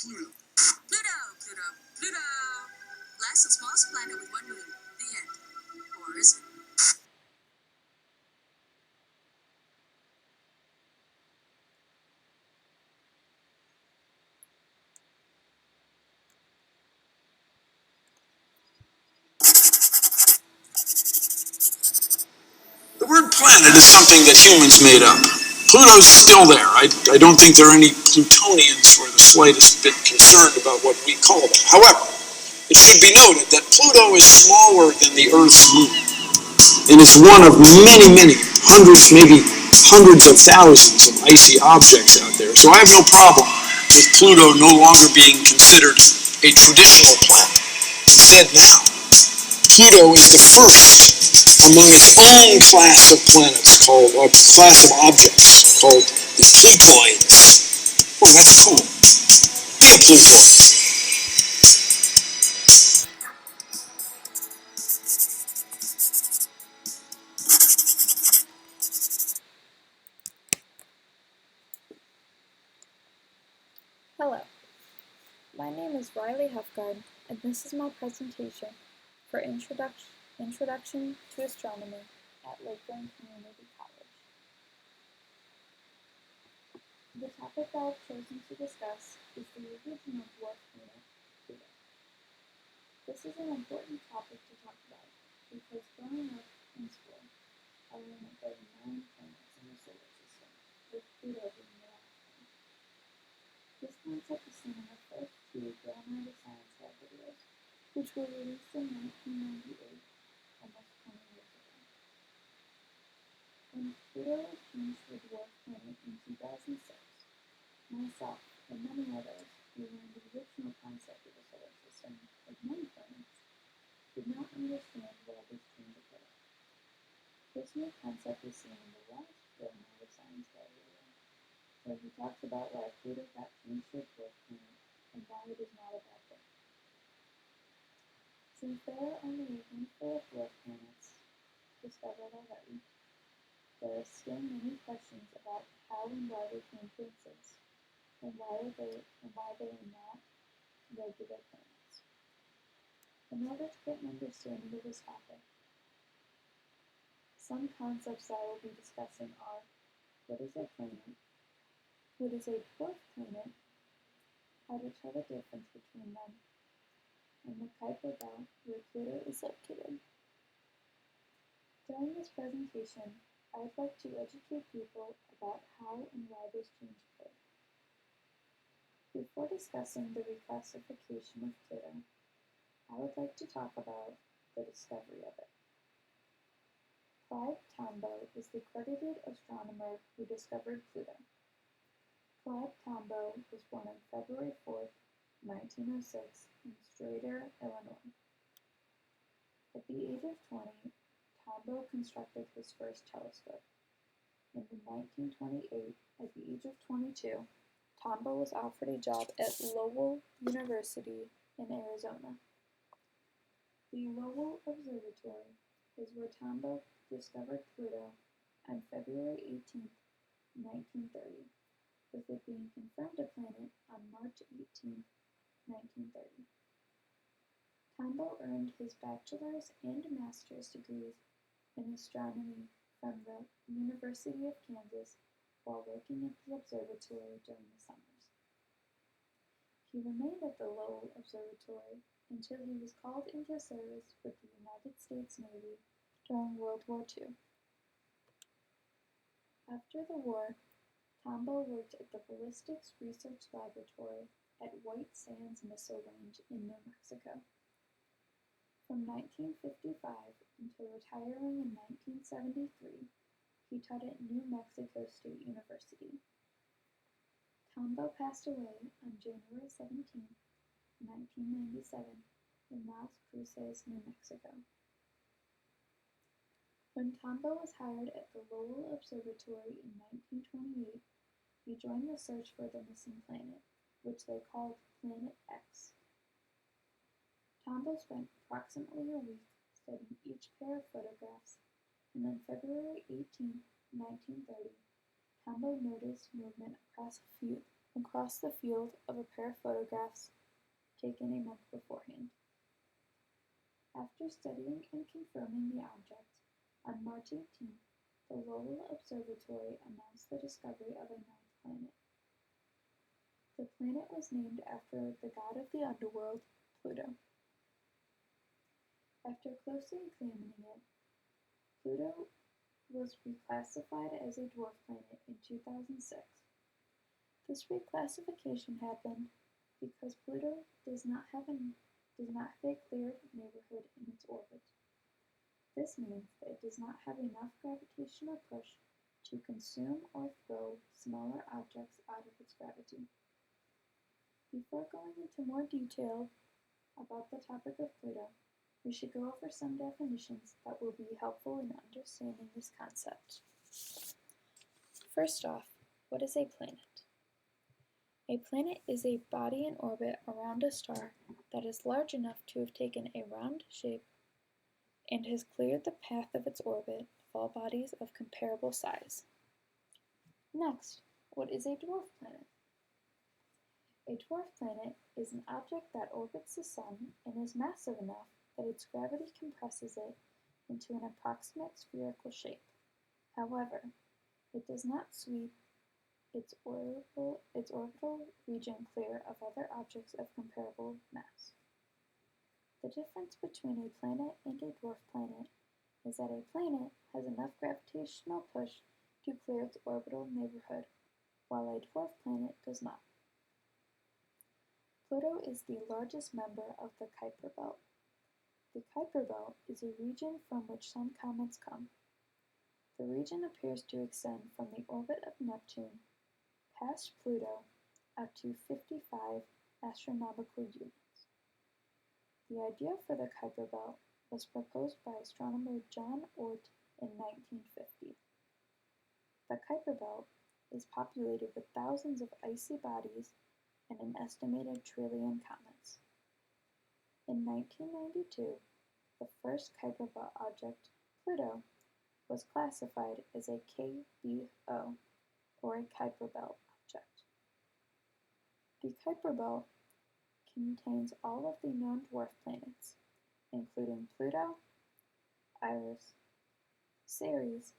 Pluto. Pluto, Pluto, Pluto. Last and smallest planet with one moon. The end. Or is it? The word planet is something that humans made up. Pluto's still there. I don't think there are any Plutonians who are the slightest bit concerned about what we call that. However, it should be noted that Pluto is smaller than the Earth's moon and is one of many, many hundreds, maybe hundreds of thousands of icy objects out there. So I have no problem with Pluto no longer being considered a traditional planet. Instead, now, Pluto is the first among its own class of planets called, or class of objects called the Plutoids. Oh, that's cool. Be a Plutoid. Hello, my name is Riley Huffgard, and this is my presentation for Introduction to Astronomy at Lakeland Community College. The topic that I've chosen to discuss is the original dwarf planet, Pluto. This is an important topic to talk about because growing up in school, I learned that there are 9 planets in the solar system, with Pluto being the last one. This concept is seen in the first 2 Grammar to Science Lab videos, which were released in 1998, almost 20 years ago. When Pluto was changed to a dwarf planet in 2006, myself and many others who learned the original concept of the solar system as 9 planets did not understand why this change occurred. This new concept is seen in the last Grammar to Science Lab video, where he talks about why Pluto got changed to a dwarf planet and why it is not a bad thing. Since there are only a handful of dwarf planets discovered already, there are still many questions about how and why they came to exist, and why they are not regular planets. In order to get an understanding of this topic, some concepts that I will be discussing are: what is a planet? What is a dwarf planet? How to tell the difference between them, and the Kuiper Belt where Pluto is located. During this presentation, I would like to educate people about how and why this change occurred. Before discussing the reclassification of Pluto, I would like to talk about the discovery of it. Clyde Tombaugh is the credited astronomer who discovered Pluto. Clyde Tombaugh was born on February 4, 1906, in Strader, Illinois. At the age of 20, Tombaugh constructed his first telescope. And in 1928, at the age of 22, Tombaugh was offered a job at Lowell University in Arizona. The Lowell Observatory is where Tombaugh discovered Pluto on February 18, 1930, with it being confirmed a planet on March 18, 1930. Tombaugh earned his bachelor's and master's degrees in astronomy from the University of Kansas while working at the observatory during the summers. He remained at the Lowell Observatory until he was called into service with the United States Navy during World War II. After the war, Tombaugh worked at the Ballistics Research Laboratory at White Sands Missile Range in New Mexico. From 1955 until retiring in 1973, he taught at New Mexico State University. Tombaugh passed away on January 17, 1997, in Las Cruces, New Mexico. When Tombaugh was hired at the Lowell Observatory in 1928, he joined the search for the missing planet, which they called Planet X. Tombaugh spent approximately a week studying each pair of photographs, and on February 18, 1930, Tombaugh noticed movement across a across the field of a pair of photographs taken a month beforehand. After studying and confirming the object, on March 18th, the Lowell Observatory announced the discovery of a ninth planet. The planet was named after the god of the underworld, Pluto. After closely examining it, Pluto was reclassified as a dwarf planet in 2006. This reclassification happened because Pluto does not have a clear neighborhood in its orbit. This means that it does not have enough gravitational push to consume or throw smaller objects out of its gravity. Before going into more detail about the topic of Pluto, we should go over some definitions that will be helpful in understanding this concept. First off, what is a planet? A planet is a body in orbit around a star that is large enough to have taken a round shape and has cleared the path of its orbit of all bodies of comparable size. Next, what is a dwarf planet? A dwarf planet is an object that orbits the Sun and is massive enough that its gravity compresses it into an approximate spherical shape. However, it does not sweep its orbital region clear of other objects of comparable mass. The difference between a planet and a dwarf planet is that a planet has enough gravitational push to clear its orbital neighborhood, while a dwarf planet does not. Pluto is the largest member of the Kuiper Belt. The Kuiper Belt is a region from which some comets come. The region appears to extend from the orbit of Neptune past Pluto up to 55 astronomical units. The idea for the Kuiper Belt was proposed by astronomer John Oort in 1950. The Kuiper Belt is populated with thousands of icy bodies and an estimated trillion comets. In 1992, the first Kuiper Belt object, Pluto, was classified as a KBO, or a Kuiper Belt object. The Kuiper Belt contains all of the known dwarf planets, including Pluto, Eris, Ceres,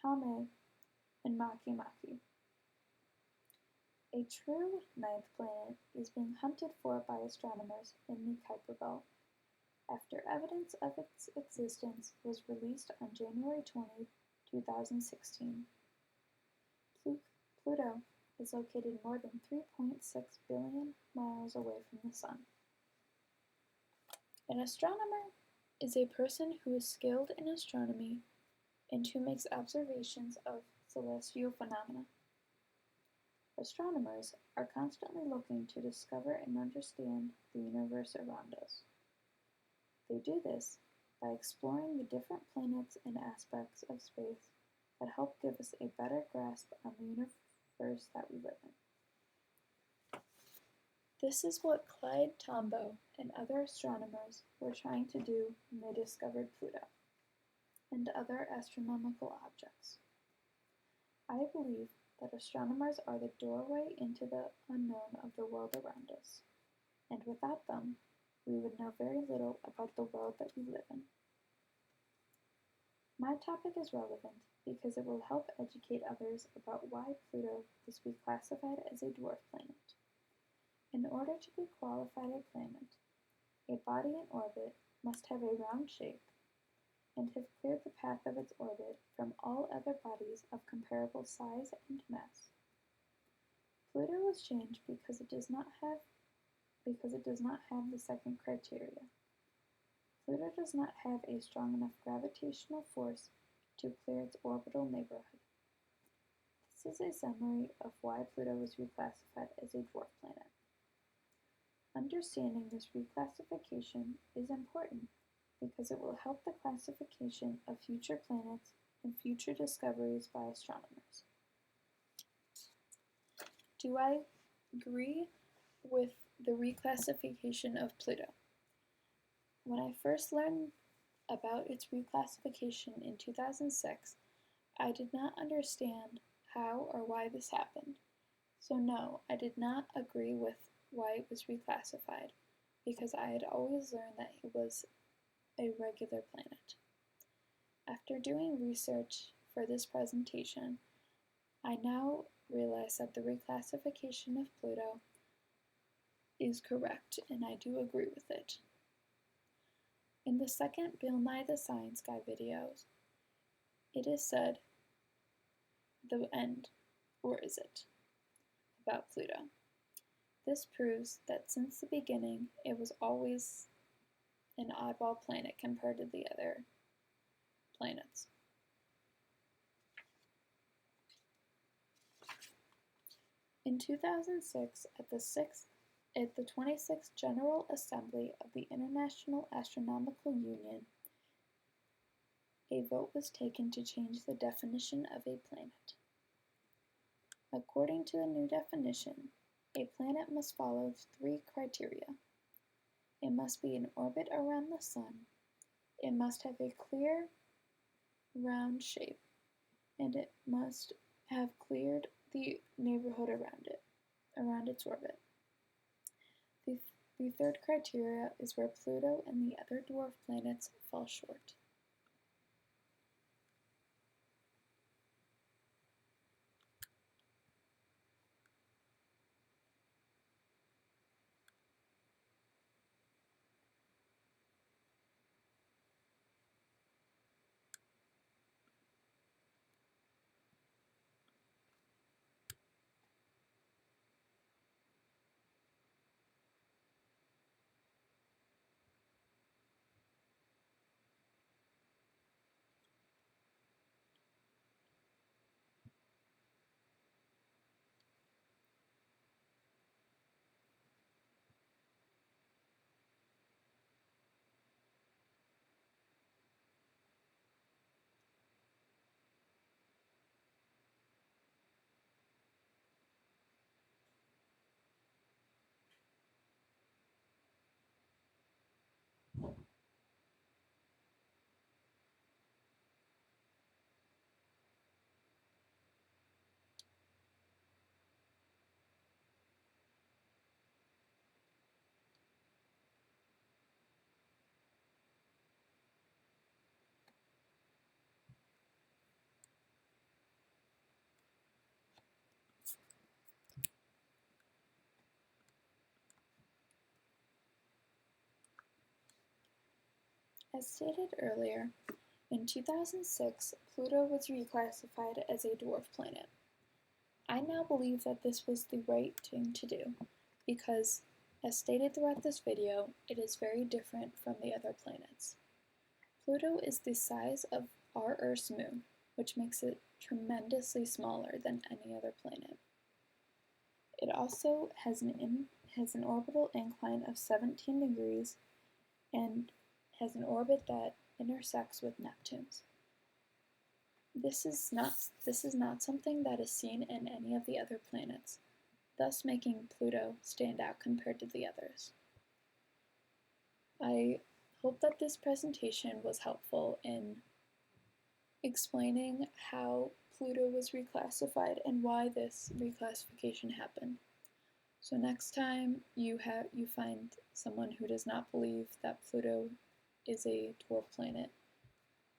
Haumea, and Makemake. A true ninth planet is being hunted for by astronomers in the Kuiper Belt after evidence of its existence was released on January 20, 2016. Pluto is located more than 3.6 billion miles away from the Sun. An astronomer is a person who is skilled in astronomy and who makes observations of celestial phenomena. Astronomers are constantly looking to discover and understand the universe around us. They do this by exploring the different planets and aspects of space that help give us a better grasp on the universe that we live in. This is what Clyde Tombaugh and other astronomers were trying to do when they discovered Pluto and other astronomical objects. I believe that astronomers are the doorway into the unknown of the world around us, and without them, we would know very little about the world that we live in. My topic is relevant because it will help educate others about why Pluto is reclassified as a dwarf planet. In order to be qualified a planet, a body in orbit must have a round shape and have cleared the path of its orbit from all other bodies of comparable size and mass. Pluto was changed because it does not have the second criteria. Pluto does not have a strong enough gravitational force to clear its orbital neighborhood. This is a summary of why Pluto was reclassified as a dwarf planet. Understanding this reclassification is important because it will help the classification of future planets and future discoveries by astronomers. Do I agree with the reclassification of Pluto? When I first learned about its reclassification in 2006, I did not understand how or why this happened. So no, I did not agree with why it was reclassified, because I had always learned that it was a regular planet. After doing research for this presentation, I now realize that the reclassification of Pluto is correct, and I do agree with it. In the second Bill Nye the Science Guy videos, it is said, the end, or is it, about Pluto. This proves that since the beginning, it was always an oddball planet compared to the other planets. In 2006, at the 26th General Assembly of the International Astronomical Union, a vote was taken to change the definition of a planet. According to the new definition, a planet must follow 3 criteria. It must be in orbit around the Sun, it must have a clear, round shape, and it must have cleared the neighborhood around its orbit. The third criteria is where Pluto and the other dwarf planets fall short. As stated earlier, in 2006, Pluto was reclassified as a dwarf planet. I now believe that this was the right thing to do, because, as stated throughout this video, it is very different from the other planets. Pluto is the size of our Earth's moon, which makes it tremendously smaller than any other planet. It also has an orbital incline of 17 degrees and has an orbit that intersects with Neptune's. This is not something that is seen in any of the other planets, thus making Pluto stand out compared to the others. I hope that this presentation was helpful in explaining how Pluto was reclassified and why this reclassification happened. So next time you find someone who does not believe that Pluto is a dwarf planet,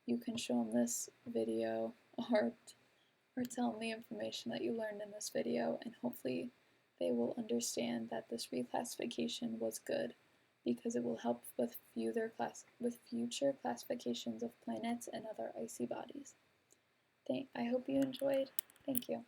you can show them this video or tell them the information that you learned in this video, and hopefully they will understand that this reclassification was good, because it will help with future classifications of planets and other icy bodies. I hope you enjoyed. Thank you.